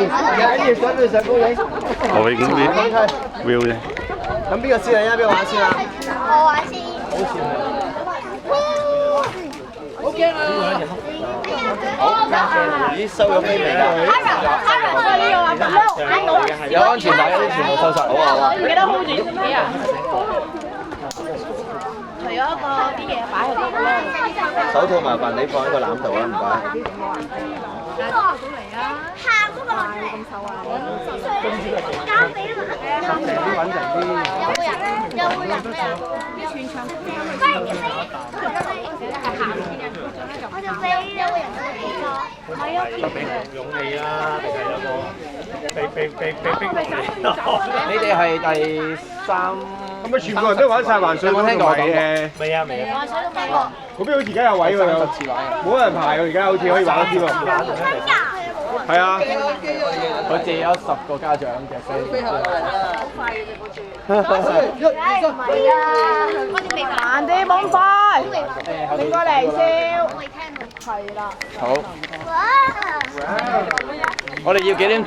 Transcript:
跟住想對上高影。我影啲 view 啫。咁邊個先啊？邊個玩先啊？我玩先。好驚啊！咦，收咗飛未啊？有安全帶嗰啲全部收晒，好啊好啊。唔記得 hold 住自己啊！除咗個啲嘢擺喺度咯。手套麻煩你放喺個籃度啦，唔該。喊嗰個落嚟。咁瘦啊！交俾啦。穩陣啲，穩陣啲。有冇人咩啊？啲全場。快啲飛！我就飛，有冇人飛咗？係啊。俾勇氣啦，定係有個被逼落嚟。你哋係第三。咁咪全部人都玩晒環水嗰啲嘅？未啊未啊。玩水都飛過。嗰邊好似而家有位喎，有冇人排喎？而家好似可以玩得添喎。係啊。佢借咗10個家長嘅飛。慢啲，冇咁快。你過嚟笑。係啦。好。我哋要幾點？